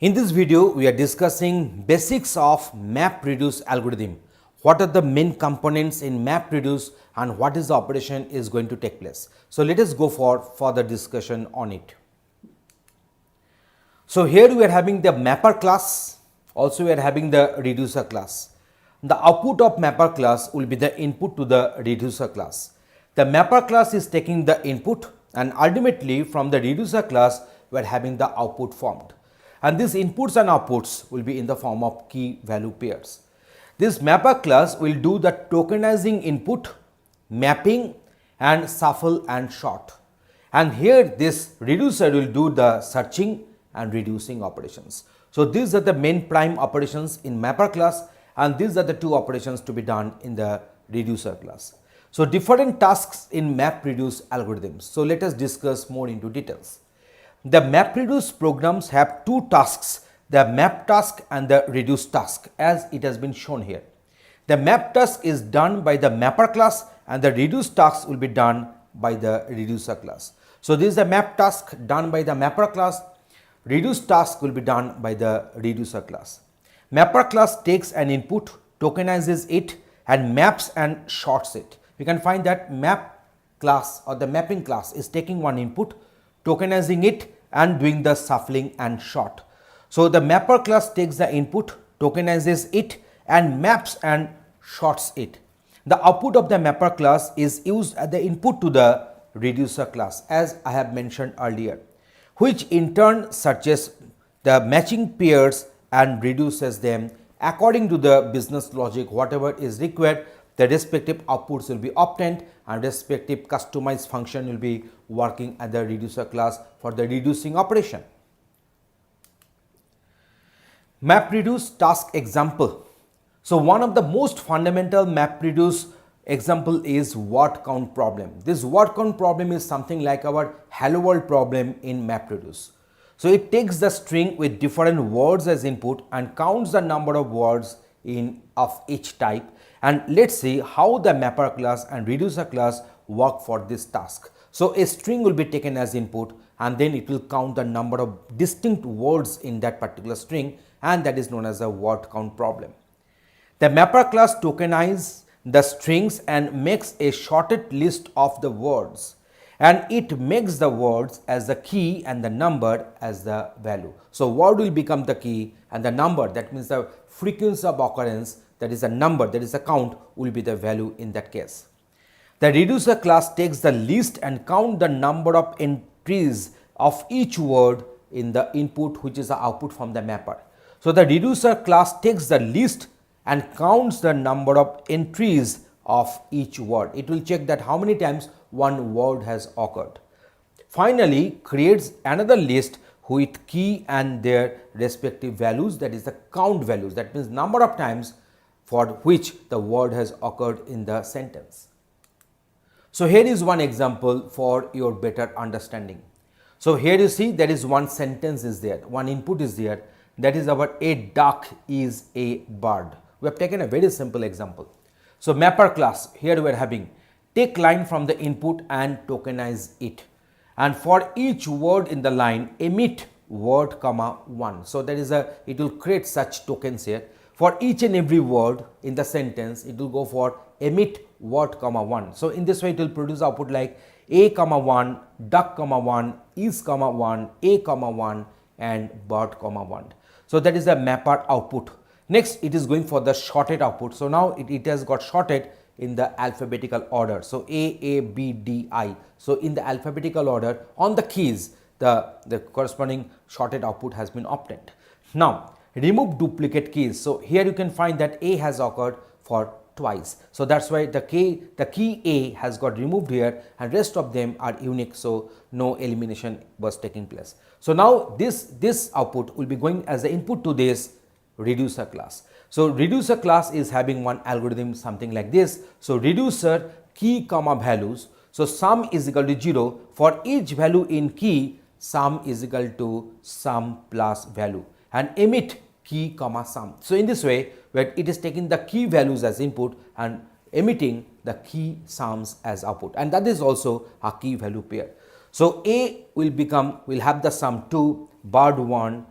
In this video, we are discussing basics of Mapreduce algorithm. What are the main components in Mapreduce and what is the operation is going to take place. So let us go for further discussion on it. So here we are having the mapper class, also we are having the reducer class. The output of mapper class will be the input to the reducer class. The mapper class is taking the input and ultimately from the reducer class we are having the output formed. And these inputs and outputs will be in the form of key value pairs. This mapper class will do the tokenizing input, mapping and shuffle and sort. And here this reducer will do the searching and reducing operations. So these are the main prime operations in mapper class and these are the two operations to be done in the reducer class. So different tasks in Mapreduce algorithms. So let us discuss more into details. The Mapreduce programs have two tasks, the map task and the reduce task, as it has been shown here. The map task is done by the mapper class and the reduce task will be done by the reducer class. So this is the map task done by the mapper class, reduce task will be done by the reducer class. Mapper class takes an input, tokenizes it and maps and sorts it. You can find that map class or the mapping class is taking one input, tokenizing it and doing the shuffling and sort. So the mapper class takes the input, tokenizes it and maps and sorts it. The output of the mapper class is used as the input to the reducer class, as I have mentioned earlier, which in turn searches the matching pairs and reduces them according to the business logic. Whatever is required, the respective outputs will be obtained and respective customized function will be working at the reducer class for the reducing operation. Mapreduce task example. So one of the most fundamental Mapreduce example is word count problem. This word count problem is something like our hello world problem in Mapreduce. So it takes the string with different words as input and counts the number of words of each type. And let's see how the mapper class and reducer class work for this task. So a string will be taken as input and then it will count the number of distinct words in that particular string, and that is known as a word count problem. The mapper class tokenizes the strings and makes a sorted list of the words, and it makes the words as the key and the number as the value. So word will become the key and the number, that means the frequency of occurrence, that is a number, that is a count, will be the value in that case. The reducer class takes the list and count the number of entries of each word in the input, which is the output from the mapper. So the reducer class takes the list and counts the number of entries of each word. It will check that how many times one word has occurred. Finally, creates another list with key and their respective values, that is the count values, that means number of times for which the word has occurred in the sentence. So here is one example for your better understanding. So here you see there is one sentence is there, one input is there, that is our a duck is a bird. We have taken a very simple example. So mapper class, here we are having take line from the input and tokenize it, and for each word in the line emit word comma 1. So that is it will create such tokens here. For each and every word in the sentence, it will go for emit word comma 1. So in this way, it will produce output like a comma 1, duck comma 1, is comma 1, a comma 1 and bird comma 1. So that is the mapper output. Next, it is going for the sorted output. So now it has got sorted in the alphabetical order. So A, B, D, I. So in the alphabetical order on the keys, the corresponding sorted output has been obtained. Now, remove duplicate keys. So here you can find that A has occurred for twice. So that's why the key A has got removed here and rest of them are unique. So no elimination was taking place. So now this output will be going as the input to this reducer class. So reducer class is having one algorithm something like this. So reducer key comma values. So sum is equal to 0. For each value in key, sum is equal to sum plus value, and emit key comma sum. So in this way, where it is taking the key values as input and emitting the key sums as output, and that is also a key value pair. So A will have the sum 2, bird 1,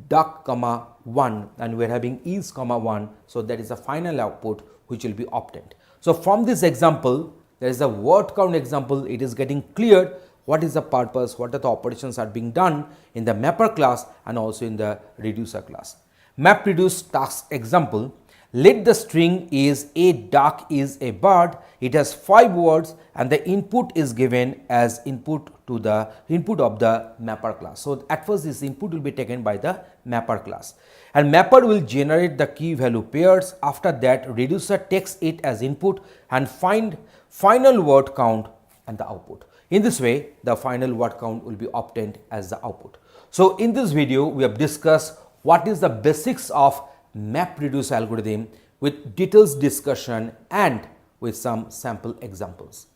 duck comma 1 and we are having is comma 1. So that is the final output which will be obtained. So from this example, there is a word count example. It is getting clear what is the purpose, what are the operations are being done in the mapper class and also in the reducer class. Mapreduce task example. Let the string is a duck is a bird. It has 5 words and the input is given as input to the input of the mapper class. So at first this input will be taken by the mapper class and mapper will generate the key value pairs. After that, reducer takes it as input and find final word count and the output. In this way, the final word count will be obtained as the output. So in this video, we have discussed what is the basics of Mapreduce algorithm with details discussion and with some sample examples.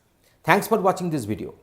Thanks for watching this video.